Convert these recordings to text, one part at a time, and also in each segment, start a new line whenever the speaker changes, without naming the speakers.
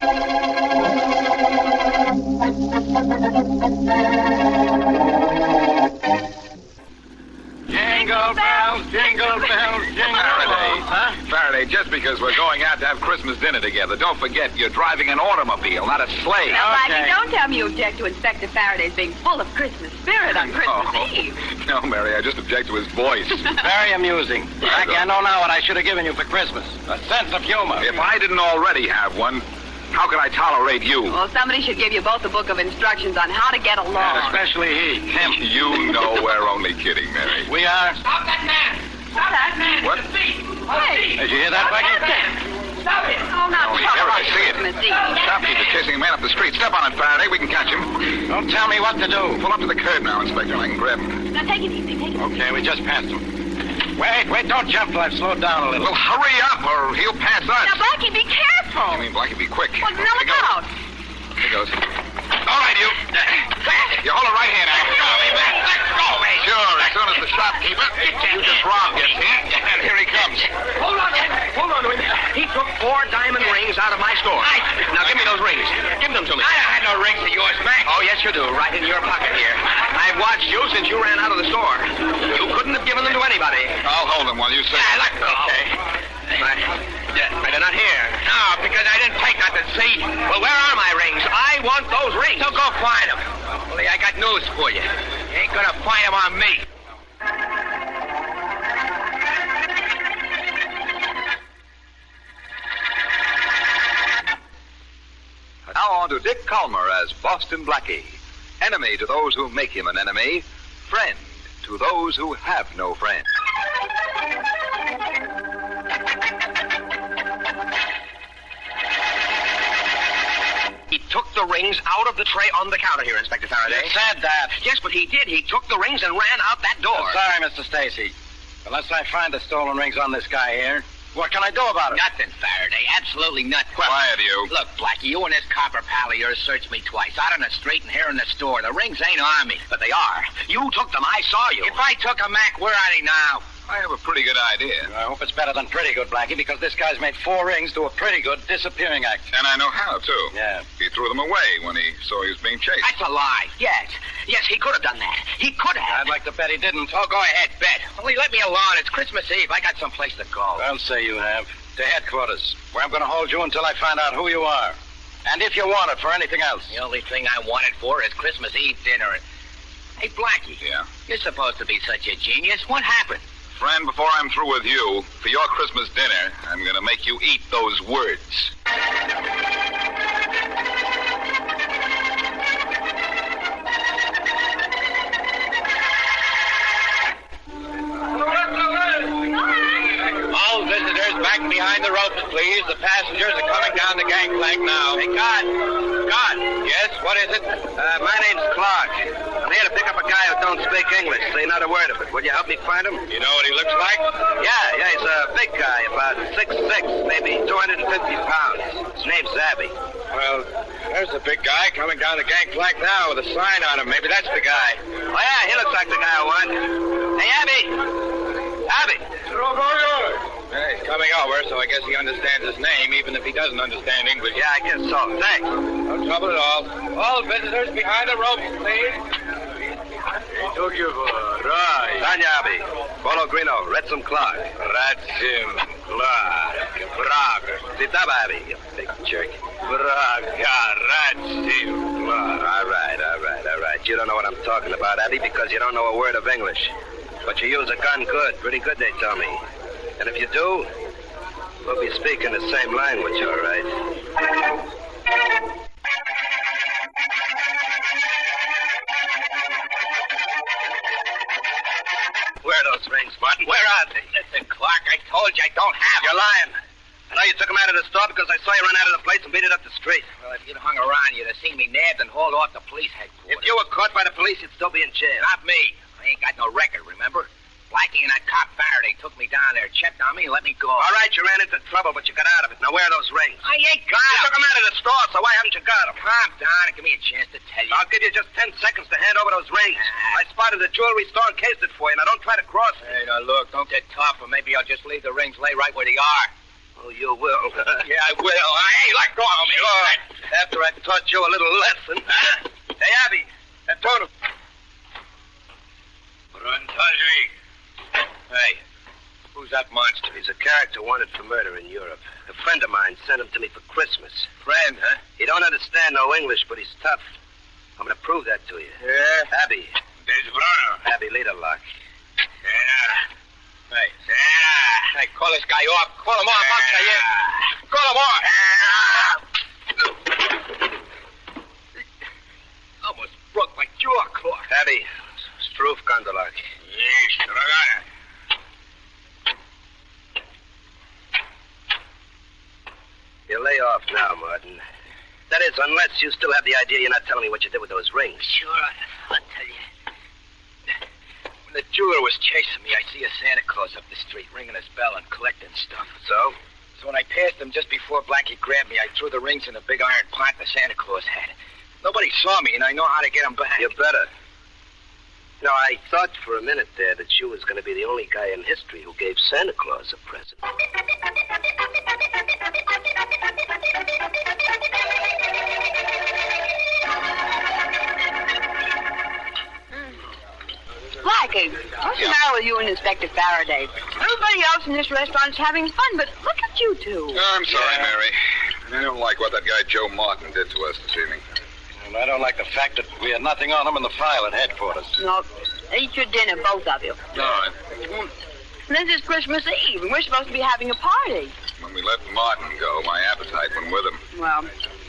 Jingle bells, jingle bells, jingle bells. Huh?
Faraday, just because we're going out to have Christmas dinner together, don't forget you're driving an automobile, not a sleigh.
Now,
Okay.
Blackie, don't tell me you object to Inspector Faraday's being full of Christmas spirit on Christmas Eve.
No, Mary, I just object to his voice.
Very amusing. Blackie, I know now what I should have given you for Christmas. A sense of humor.
If I didn't already have one, how could I tolerate you?
Well, somebody should give you both a book of instructions on how to get along.
And especially he, him.
You know we're only kidding, Mary.
We are.
Stop that man! Stop that man!
What?
Hey.
Did you hear that, Blackie?
Stop it!
Oh, now
Oh,
talk
here,
about
I see it.
Christmas Eve.
Stop, he's chasing a man up the street. Step on it, Faraday. We can catch him.
Don't tell me what to do.
Pull up to the curb now, Inspector. I can grab him.
Now, take it easy, take it easy.
Okay, we just passed him. Wait, don't jump till I've slowed down a little.
Well, hurry up, or he'll pass us.
Now, Blackie, be careful.
I mean, Blackie, be quick.
Well, now
Here
look
goes.
out.
Here goes. All right, you. You hold it right here now.
Let go, man!
Sure, as soon as the shopkeeper you just robbed gets here, and here he comes.
Hold on to him. He took 4 diamond rings out of my store. Now, give me those rings. Give them to me. I had no rings of yours, man. Oh, yes, you do. Right in your pocket here. I've watched you since you ran out of the store. You couldn't have given them to anybody.
I'll hold him while you say.
Let go. Okay. They're not here. No, because I didn't take nothing, see? Well, where are my rings? I want those rings. So go find them. Only I got news for you. You ain't gonna find them on me.
Now on to Dick Calmer as Boston Blackie. Enemy to those who make him an enemy. Friend to those who have no friend.
He took the rings out of the tray on the counter here, Inspector Faraday.
You said that.
Yes, but he did. He took the rings and ran out that door.
Sorry, Mr. Stacy. Unless I find the stolen rings on this guy here, what can I do about it?
Nothing, Faraday. Absolutely nothing.
Quiet, you.
Look, Blackie, you and this copper pal of yours searched me twice. Out on the street and here in the store. The rings ain't on me, but they are. You took them. I saw you. If I took them, Mac, where are they now?
I have a pretty good idea.
I hope it's better than pretty good, Blackie, because this guy's made 4 rings do a pretty good disappearing act.
And I know how, too.
Yeah.
He threw them away when he saw he was being chased.
That's a lie. Yes. Yes, he could have done that. He could have.
I'd like to bet he didn't.
Oh, go ahead, bet. Only let me alone. It's Christmas Eve. I got someplace to go.
I'll say you have. To headquarters, where I'm going to hold you until I find out who you are. And if you want it for anything else.
The only thing I want it for is Christmas Eve dinner. Hey, Blackie.
Yeah?
You're supposed to be such a genius. What happened?
Friend, before I'm through with you, for your Christmas dinner, I'm going to make you eat those words.
All visitors back behind the ropes, please. The passengers are coming down the gangplank now. Hey, God. Yes, what is it?
My name's Clark. I'm here to pick up a guy who don't speak English. Say not a word of it. Would you help me find him?
You know what he looks like?
Yeah, he's a big guy, about 6'6", maybe 250 pounds. His name's Abby.
Well, there's a big guy coming down the gangplank now with a sign on him. Maybe that's the guy.
Oh, yeah, he looks like the guy I want. Hey, Abby! Abby!
Hey, he's coming over, so I guess he understands his name, even if he doesn't understand English.
Yeah, I guess so. Thanks.
No trouble at all. All visitors behind the ropes, please.
Tanya, Abby. Polo Grino. Redsum Clark.
Ratsim Clark.
Braga. Sit up, Abby, you big jerk.
Braga. Ratsim Clark.
All right. You don't know what I'm talking about, Abby, because you don't know a word of English. But you use a gun good. Pretty good, they tell me. And if you do, we'll be speaking the same language, all right? Where are those rings, Martin? Where are they? Listen, Clark, I told you I don't have them. You're lying. I know you took them out of the store because I saw you run out of the place and beat it up the street.
Well, if you'd hung around, you'd have seen me nabbed and hauled off to police headquarters.
If you were caught by the police, you'd still be in jail.
Not me. I ain't got no record, remember? Blackie and that cop Faraday took me down there, checked on me, and let me go.
All right, you ran into trouble, but you got out of it. Now, where are those rings?
I ain't got
You
them.
took them out of the store, so why haven't you got them?
Calm down and give me a chance to tell you.
I'll give you just 10 seconds to hand over those rings. I spotted the jewelry store and cased it for you. Now, don't try to cross me.
Hey, now, look, don't get tough, or maybe I'll just leave the rings lay right where they are.
Oh, you will.
Yeah, I will. Hey,
Let go of me.
Sure. After I taught you a little lesson.
Huh?
Hey, Abby, that totem. Hey, who's that monster? He's a character wanted for murder in Europe. A friend of mine sent him to me for Christmas. Friend, huh? He don't understand no English, but he's tough. I'm going to prove that to you.
Yeah?
Abby.
There's Bruno.
Abby, lead a lock.
Santa. Hey, Santa. Hey, call this guy off. Call him off. I'll tell you. Call him off.
Almost broke my jaw cloth. Abby, Stroof Gondolak.
Yes, Ragana.
You lay off now, Martin. That is, unless you still have the idea you're not telling me what you did with those rings.
Sure, I'll tell you. When the jeweler was chasing me, I see a Santa Claus up the street ringing his bell and collecting stuff.
So?
So when I passed him just before Blackie grabbed me, I threw the rings in a big iron pot the Santa Claus had. Nobody saw me, and I know how to get them back.
You better. You know, I thought for a minute there that you was going to be the only guy in history who gave Santa Claus a present.
Blackie, what's the matter with you and Inspector Faraday? Everybody else in this restaurant's having fun, but look at you two.
I'm sorry, Mary. I don't like what that guy Joe Martin did to us this evening.
And I don't like the fact that we had nothing on him in the file at headquarters.
No, eat your dinner, both of you.
All right.
This is Christmas Eve, and we're supposed to be having a party.
When we let Martin go, my appetite went with him.
Well,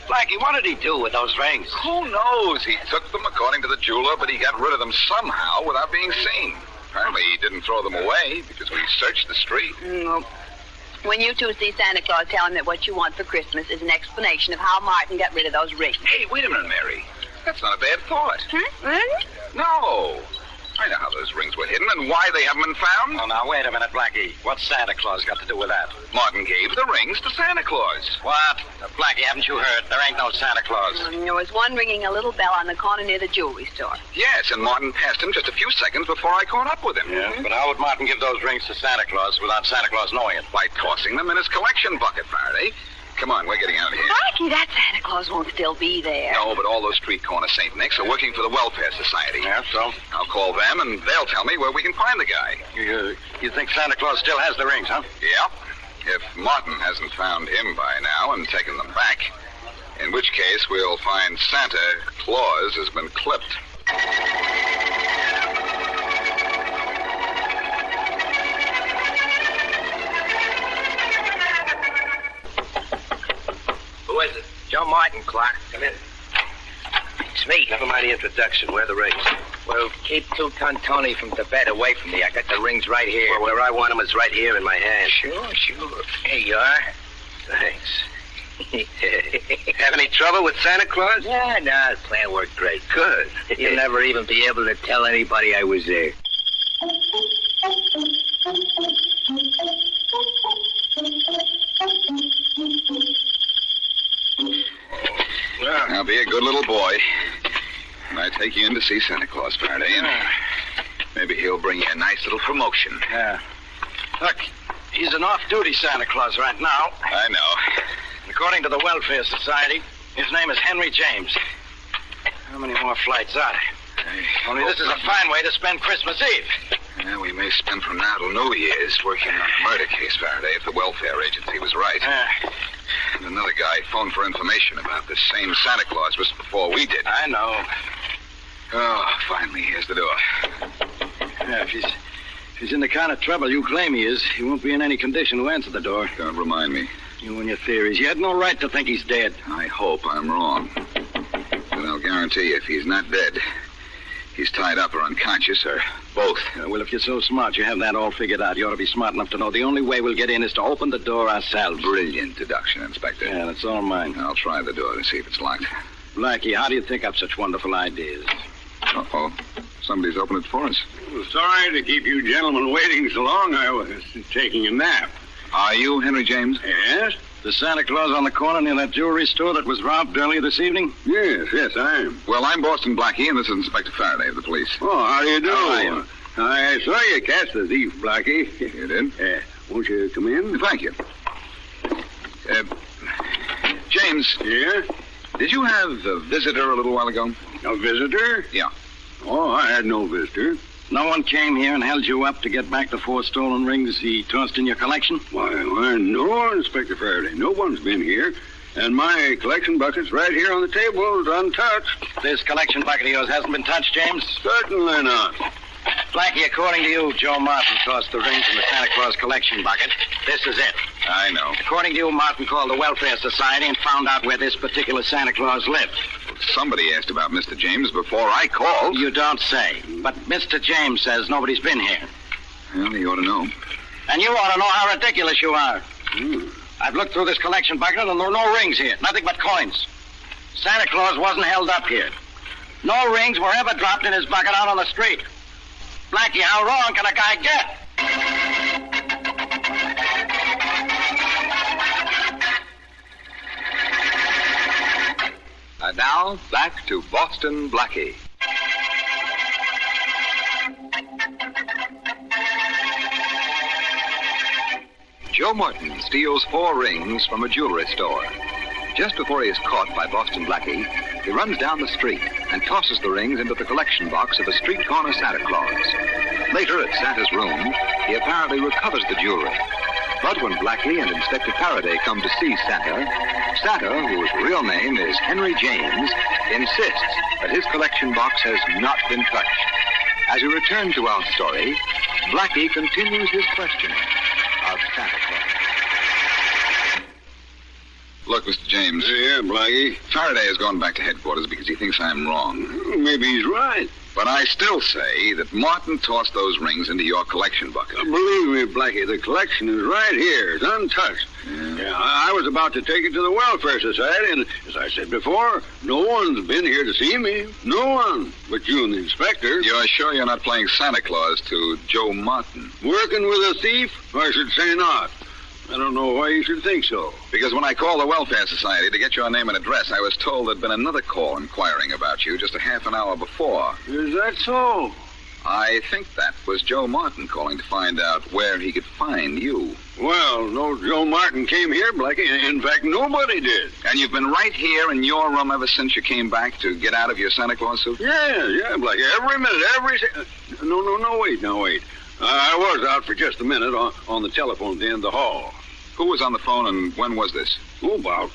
Blackie, what did he do with those rings?
Who knows? He took them according to the jeweler, but he got rid of them somehow without being seen. Apparently, he didn't throw them away because we searched the street.
no. When you two see Santa Claus, tell him that what you want for Christmas is an explanation of how Martin got rid of those rings.
Hey, wait a minute, Mary. That's not a bad thought.
Really?
No. I know how those rings were hidden and why they haven't been found.
Oh, now, wait a minute, Blackie. What's Santa Claus got to do with that?
Martin gave the rings to Santa Claus.
What? Blackie, haven't you heard? There ain't no Santa Claus.
There was one ringing a little bell on the corner near the jewelry store.
Yes, and Martin passed him just a few seconds before I caught up with him.
Yeah, but how would Martin give those rings to Santa Claus without Santa Claus knowing it?
By tossing them in his collection bucket, Faraday. Come on, we're getting out of here.
Blackie, that Santa Claus won't still be there.
No, but all those street corner St. Nick's are working for the Welfare Society.
Yeah, so?
I'll call them, and they'll tell me where we can find the guy.
You think Santa Claus still has the rings, huh?
Yeah. If Martin hasn't found him by now and taken them back, in which case we'll find Santa Claus has been clipped.
Who is it?
Joe Martin, Clark.
Come in.
It's me.
Never mind the introduction. Where are the rings?
Well, keep Two-Ton Tony from Tibet away from me. I got the rings right here.
Well, where I want them is right here in my hand.
Sure. Here you are.
Thanks. Have any trouble with Santa Claus?
Yeah, the plan worked great.
Good.
You'll never even be able to tell anybody I was there.
Well, I'll be a good little boy. And I take you in to see Santa Claus, Faraday, and maybe he'll bring you a nice little promotion.
Yeah. Look, he's an off-duty Santa Claus right now.
I know.
According to the Welfare Society, his name is Henry James. How many more flights are there? Only this is a fine way to spend Christmas Eve.
Yeah, we may spend from now till New Year's working on a murder case, Faraday, if the welfare agency was right. And another guy phoned for information about this same Santa Claus just before we did.
I know.
Oh, finally, here's the door.
Yeah, if he's in the kind of trouble you claim he is, he won't be in any condition to answer the door.
Don't remind me.
You and your theories. You had no right to think he's dead.
I hope I'm wrong. But I'll guarantee you, if he's not dead, he's tied up or unconscious, or both.
Well, if you're so smart, you have that all figured out. You ought to be smart enough to know the only way we'll get in is to open the door ourselves.
Brilliant deduction, Inspector.
Yeah, that's all mine.
I'll try the door to see if it's locked.
Blackie, how do you think up such wonderful ideas?
Uh-oh. Somebody's opened it for us.
Well, sorry to keep you gentlemen waiting so long. I was taking a nap.
Are you Henry James?
Yes?
The Santa Claus on the corner near that jewelry store that was robbed earlier this evening?
Yes, I am.
Well, I'm Boston Blackie, and this is Inspector Faraday of the police.
Oh, how do you do?
How are you?
I saw you catch the thief, Blackie.
You did?
Won't you come in?
Thank you. James, James.
Yeah?
Did you have a visitor a little while ago?
A visitor?
Yeah.
Oh, I had no visitor.
No one came here and held you up to get back the 4 stolen rings he tossed in your collection?
Why, no, Inspector Faraday. No one's been here. And my collection bucket's right here on the table, it's untouched.
This collection bucket of yours hasn't been touched, James?
Certainly not.
Blackie, according to you, Joe Martin tossed the rings in the Santa Claus collection bucket. This is it.
I know.
According to you, Martin called the Welfare Society and found out where this particular Santa Claus lived.
Somebody asked about Mr. James before I called.
You don't say. But Mr. James says nobody's been here.
Well, you ought to know.
And you ought to know how ridiculous you are. I've looked through this collection bucket and there are no rings here. Nothing but coins. Santa Claus wasn't held up here. No rings were ever dropped in his bucket out on the street. Blackie, how wrong can a guy get?
And now, back to Boston Blackie. Joe Martin steals 4 rings from a jewelry store. Just before he is caught by Boston Blackie, he runs down the street and tosses the rings into the collection box of a street corner Santa Claus. Later, at Santa's room, he apparently recovers the jewelry. But when Blackie and Inspector Faraday come to see Santa, Santa, whose real name is Henry James, insists that his collection box has not been touched. As we return to our story, Blackie continues his questioning of Santa Claus. Look, Mr. James.
Yeah, Blackie.
Faraday has gone back to headquarters because he thinks I'm wrong.
Maybe he's right.
But I still say that Martin tossed those rings into your collection bucket.
Believe me, Blackie, the collection is right here. It's untouched. Yeah, I was about to take it to the Welfare Society, and as I said before, no one's been here to see me. No one. But you and the inspector.
You're sure you're not playing Santa Claus to Joe Martin?
Working with a thief? I should say not. I don't know why you should think so.
Because when I called the Welfare Society to get your name and address, I was told there'd been another call inquiring about you just a half an hour before.
Is that so?
I think that was Joe Martin calling to find out where he could find you.
Well, no Joe Martin came here, Blackie. In fact, nobody did.
And you've been right here in your room ever since you came back to get out of your Santa Claus suit?
Yeah, Blackie. Every minute, No, wait. I was out for just a minute on the telephone at the end of the hall.
Who was on the phone and when was this?
Oh, about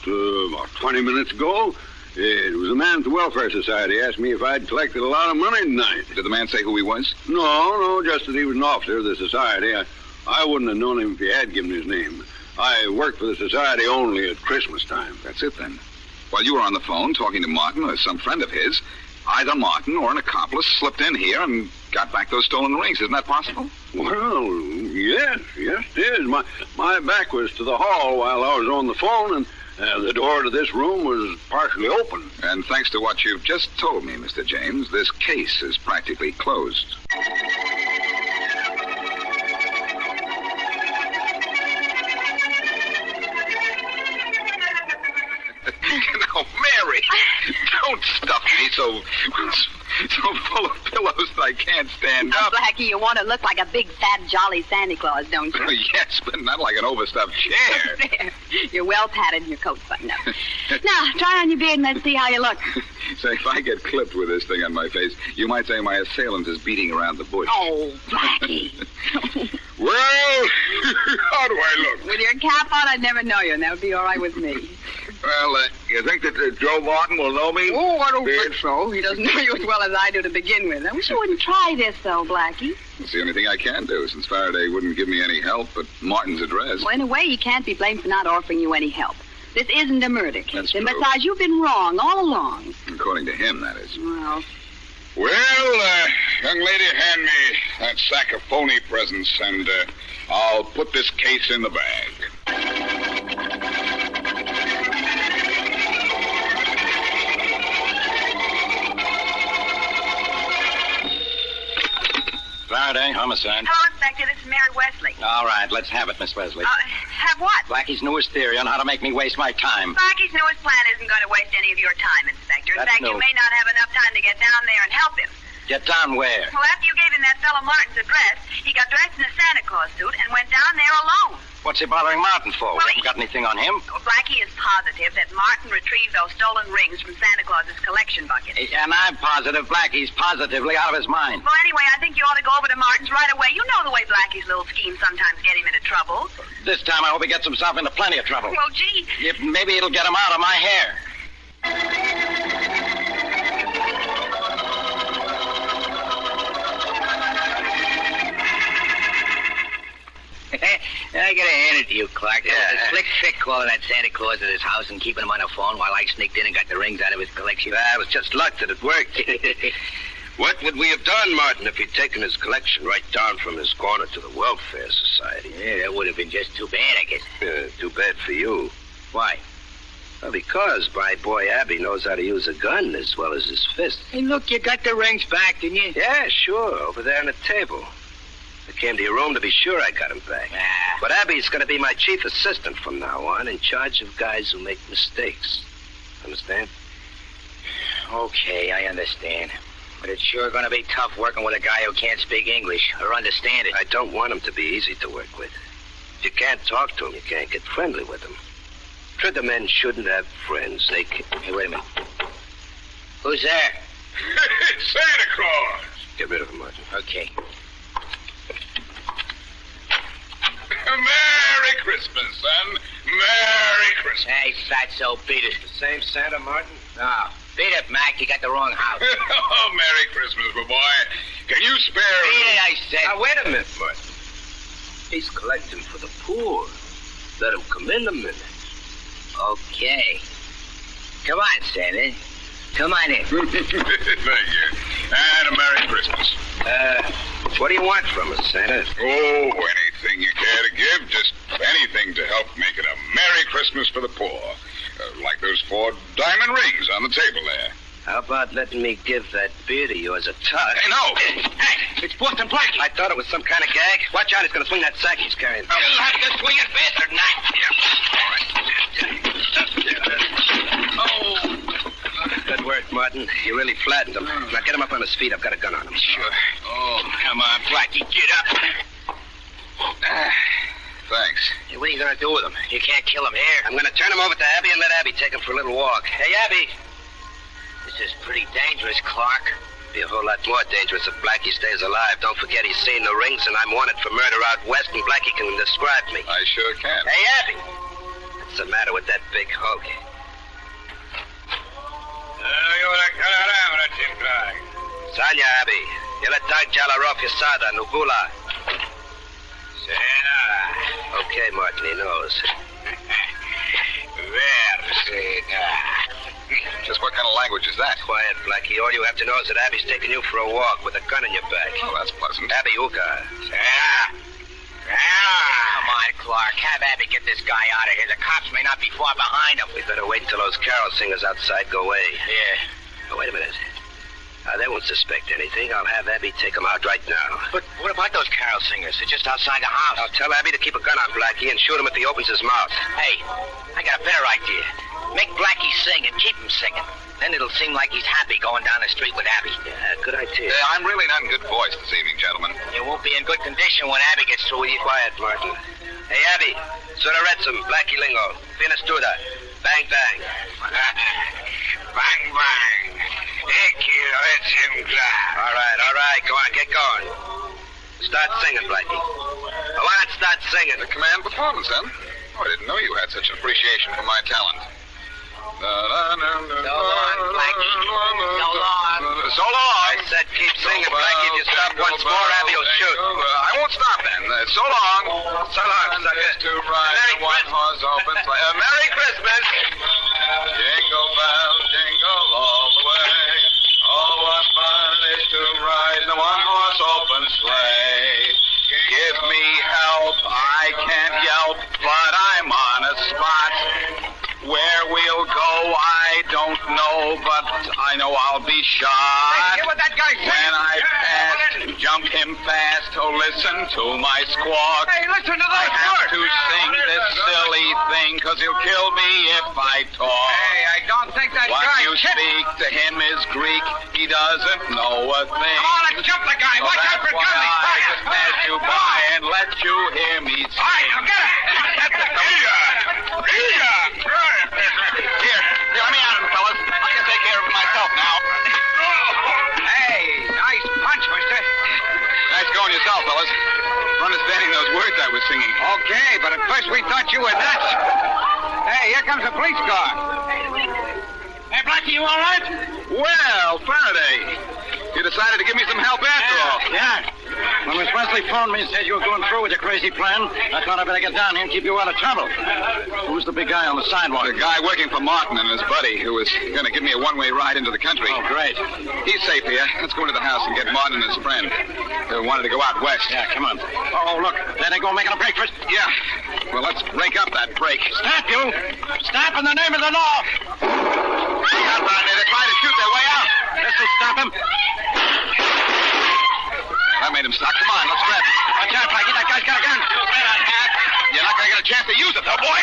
20 minutes ago. It was a man at the Welfare Society asked me if I'd collected a lot of money tonight.
Did the man say who he was?
No, just that he was an officer of the society. I wouldn't have known him if he had given his name. I worked for the society only at Christmas time.
That's it, then. While you were on the phone talking to Martin or some friend of his, either Martin or an accomplice slipped in here and got back those stolen rings. Isn't that possible?
Well, yes, it is. My back was to the hall while I was on the phone, and the door to this room was partially open.
And thanks to what you've just told me, Mr. James, this case is practically closed. Now, Mary, don't stuff me so full of pillows that I can't stand up.
Blackie, you want to look like a big, fat, jolly Santa Claus, don't you?
Yes, but not like an overstuffed chair.
There. You're well padded and your coat's buttoned up. Now, try on your beard and let's see how you look.
Say, if I get clipped with this thing on my face, you might say my assailant is beating around the bush.
Oh, Blackie.
Well, how do I look?
With your cap on, I'd never know you, and that would be all right with me.
Well, you think that Joe Martin will know me?
Oh, I don't think so. He doesn't know you as well as I do to begin with. I wish you wouldn't try this, though, Blackie.
It's the only thing I can do, since Faraday wouldn't give me any help but Martin's address.
Well, in a way, he can't be blamed for not offering you any help. This isn't a murder case.
That's
and
true.
besides, you've been wrong all along.
According to him, that is.
Well,
Young lady, hand me that sack of phony presents, and I'll put this case in the bag.
Faraday, homicide.
hello, Inspector. This is Mary Wesley.
All right, let's have it, Miss Wesley.
Have what?
Blackie's newest theory on how to make me waste my time.
Blackie's newest plan isn't going to waste any of your time, Inspector. In
That's
fact,
no-
you may not have enough time to get down there and help him.
Get down where?
Well, after you gave him that fellow Martin's address, he got dressed in a Santa Claus suit and went down there alone.
What's he bothering Martin for? We haven't got anything on him.
Well, Blackie is positive that Martin retrieved those stolen rings from Santa Claus's collection bucket.
And I'm positive Blackie's positively out of his mind.
Well, anyway, I think you ought to go over to Martin's right away. You know the way Blackie's little schemes sometimes get him into trouble.
This time I hope he gets himself into plenty of trouble.
Well, gee.
Maybe it'll get him out of my hair.
I gotta hand it to you, Clark.
Yeah.
It was a slick trick calling that Santa Claus at his house and keeping him on the phone while I sneaked in and got the rings out of his collection.
It was just luck that it worked. What would we have done, Martin, if he'd taken his collection right down from his corner to the Welfare Society?
Yeah, that would have been just too bad, I guess.
Too bad for you.
Why?
Well, because my boy Abby knows how to use a gun as well as his fist.
Hey, look, you got the rings back, didn't you?
Yeah, sure, over there on the table. I came to your room to be sure I got him back. But Abby's going to be my chief assistant from now on, in charge of guys who make mistakes. Understand?
Okay, I understand. But it's sure going to be tough working with a guy who can't speak English or understand it.
I don't want him to be easy to work with. If you can't talk to him, you can't get friendly with him. Trigger men shouldn't have friends. They can...
Hey, wait a minute. Who's there?
It's Santa Claus.
Get rid of him, Martin.
Okay.
Merry Christmas, son. Merry Christmas.
Hey, fatso, beat it.
The same Santa, Martin?
No. Beat it, Mac. You got the wrong house.
Oh, Merry Christmas, my boy. Can you spare...
Beat it, I said.
Now, wait a minute, Martin. He's collecting for the poor. Let him come in a minute.
Okay. Come on, Santa. Come on in.
Thank you. And a Merry Christmas.
What do you want from us, Santa?
Oh, anything you care to give. Just anything to help make it a Merry Christmas for the poor. Like those 4 diamond rings on the table there.
How about letting me give that beard of yours a touch?
Hey, no!
Hey, it's Boston Blackie.
I thought it was some kind of gag. Watch out, he's going to swing that sack he's carrying.
You'll have to swing it faster than that.
Oh. Good work, Martin. You really flattened him. Now get him up on his feet. I've got a gun on him.
Sure. Oh, come on, Blackie, get up.
Thanks.
Hey, what are you going to do with him? You can't kill him here.
I'm going to turn him over to Abby and let Abby take him for a little walk. Hey, Abby.
This is pretty dangerous, Clark.
Be a whole lot more dangerous if Blackie stays alive. Don't forget he's seen the rings, and I'm wanted for murder out west, and Blackie can describe me.
I sure can.
Hey, Abby. What's the matter with that big hog? Sanya, Abby. You let Tag Jalaroff Yasada, Nugula. Okay, Martin, he knows.
Just what kind of language is that?
Quiet, Blackie. All you have to know is that Abby's taking you for a walk with a gun in your back.
Oh, that's pleasant.
Abby Uga.
Come on, Clark. Have Abby get this guy out of here. The cops may not be far behind him.
We better wait till those carol singers outside go away.
Yeah.
Oh, wait a minute. They won't suspect anything. I'll have Abby take them out right now.
But what about those carol singers? They're just outside the house.
I'll tell Abby to keep a gun on Blackie and shoot him if he opens his mouth.
Hey, I got a better idea. Make Blackie sing and keep him singing. Then it'll seem like he's happy going down the street with Abby.
Yeah, good idea.
I'm really not in good voice this evening, gentlemen.
You won't be in good condition when Abby gets through with you.
Quiet, Martin. Hey, Abby. Suraretsum, Blackie Lingo. Finastuda. Bang, bang.
Bang, bang.
All right. Go on, get going. Start singing, Blackie. Go on, start singing.
The command performance, then? Oh, I didn't know you had such an appreciation for my talent.
So long, Blackie. So long.
So long.
I said keep singing, Blackie. If you stop once more, Abby will shoot.
I won't stop then. So long.
So long, sucker.
To ride the one-horse open sleigh. Merry Christmas. Jingle bells, jingle all the way. Oh, what fun it is to ride the one-horse open sleigh. Give me help, I can't yelp, but I'm on a spot. Where we'll go, I don't know, but I know I'll be shot.
Hey, hear what that guy said?
When I pass, jump him fast. Oh, listen to my squawk.
Hey, listen to
I
those
have
words.
to sing this silly thing, 'cause he'll kill me if I talk.
Hey, I don't think that
What
guy
you speak to him is Greek. He doesn't know a thing.
Come on, let's jump the guy.
So
Watch out for
that's why
Gummy.
I just passed you by and let you hear me sing.
All right, now get
Here, let me out of him, fellas. I can take care of it myself now.
Hey, nice punch, mister.
Nice going yourself, fellas. For understanding those words I was singing.
Okay, but at first we thought you were nuts. Hey, here comes a police car.
Hey, Blackie, you all right?
Well, Faraday, you decided to give me some help after all.
Yeah. When Miss Wesley phoned me and said you were going through with your crazy plan, I thought I'd better get down here and keep you out of trouble. Who's the big guy on the sidewalk?
The guy working for Martin and his buddy, who was going to give me a one-way ride into the country.
Oh, great.
He's safe here. Let's go into the house and get Martin and his friend. They wanted to go out west.
Yeah, come on. Oh, look. There they go making a break for it.
Yeah. Well, let's break up that break.
Stop, you! Stop in the name of the law!
Look out, Faraday. They're trying to shoot their way out.
This'll stop him.
That made him stop. Come on, let's grab him.
Watch out, Blackie. That guy's got a gun.
You're not going to get a chance to use it, though, boy.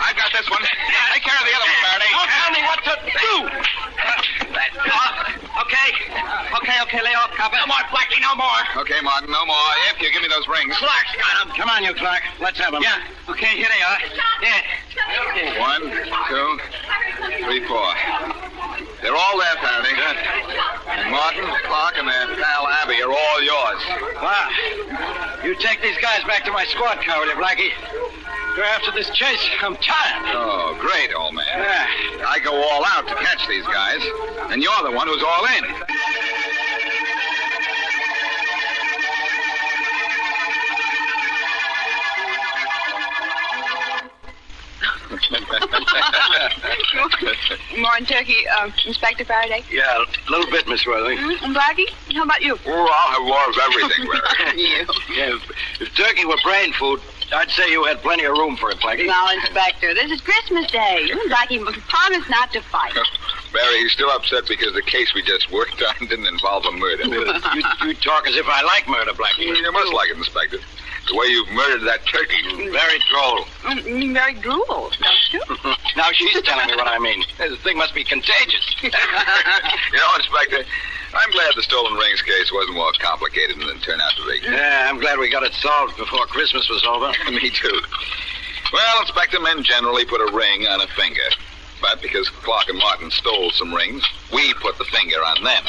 I've got this one. Take care of the other one, Faraday.
Don't tell me what to do! Okay, lay off, copper.
No more, Blackie, no more.
Okay, Martin, no more. If you give me those rings.
Clark's got him.
Come on, you Clark. Let's have him.
Yeah, okay, here they are. Yeah.
1, 2, 3, 4. They're all there, Faraday. Good. And Martin, Clark, and their pal Abby are all yours.
Wow. You take these guys back to my squad car, will you, Blackie? After this chase, I'm tired.
Oh, great, old man.
Yeah.
I go all out to catch these guys, and you're the one who's all in.
More on turkey, Inspector Faraday?
Yeah, a little bit, Miss Wesley.
And Blackie, how about you?
Oh, I'll have more of everything, Mary.
You.
Yeah, if turkey were brain food, I'd say you had plenty of room for it, Blackie.
Now, Inspector, this is Christmas Day. You and Blackie must promise not to fight.
Barry, he's still upset because the case we just worked on didn't involve a murder.
You talk as if I like murder, Blackie.
You must like it, Inspector. The way you've murdered that turkey.
Very droll.
Very drool, don't you?
Now she's telling me what I mean. This thing must be contagious.
You know, Inspector, I'm glad the stolen rings case wasn't more complicated than it turned out to be.
Yeah, I'm glad we got it solved before Christmas was over.
Me too. Well, Inspector, men generally put a ring on a finger. But because Clark and Martin stole some rings, we put the finger on them.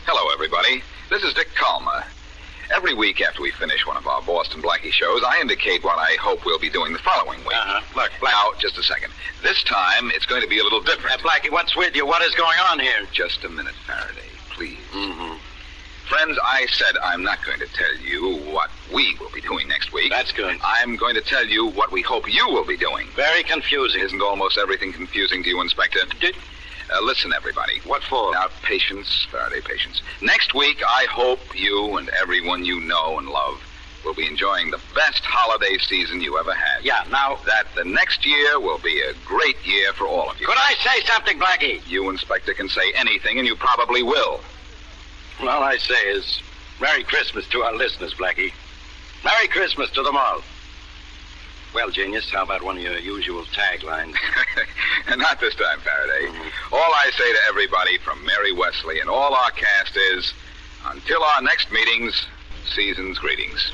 Hello, everybody. This is Dick Calmer. Every week after we finish one of our Boston Blackie shows, I indicate what I hope we'll be doing the following week.
Look,
Now, just a second. This time, it's going to be a little different.
Blackie, what's with you? What is going on here?
Just a minute, Faraday, please.
Mm-hmm.
Friends, I said I'm not going to tell you what we will be doing next week.
That's good.
I'm going to tell you what we hope you will be doing.
Very confusing.
Isn't almost everything confusing to you, Inspector? Listen, everybody.
What for?
Now, patience, Faraday, patience. Next week, I hope you and everyone you know and love will be enjoying the best holiday season you ever had.
Yeah, now...
That the next year will be a great year for all of you.
Could I say something, Blackie?
You, Inspector, can say anything, and you probably will.
All I say is, Merry Christmas to our listeners, Blackie. Merry Christmas to them all. Well, genius, how about one of your usual taglines?
And not this time, Faraday. All I say to everybody from Mary Wesley and all our cast is, until our next meetings, season's greetings.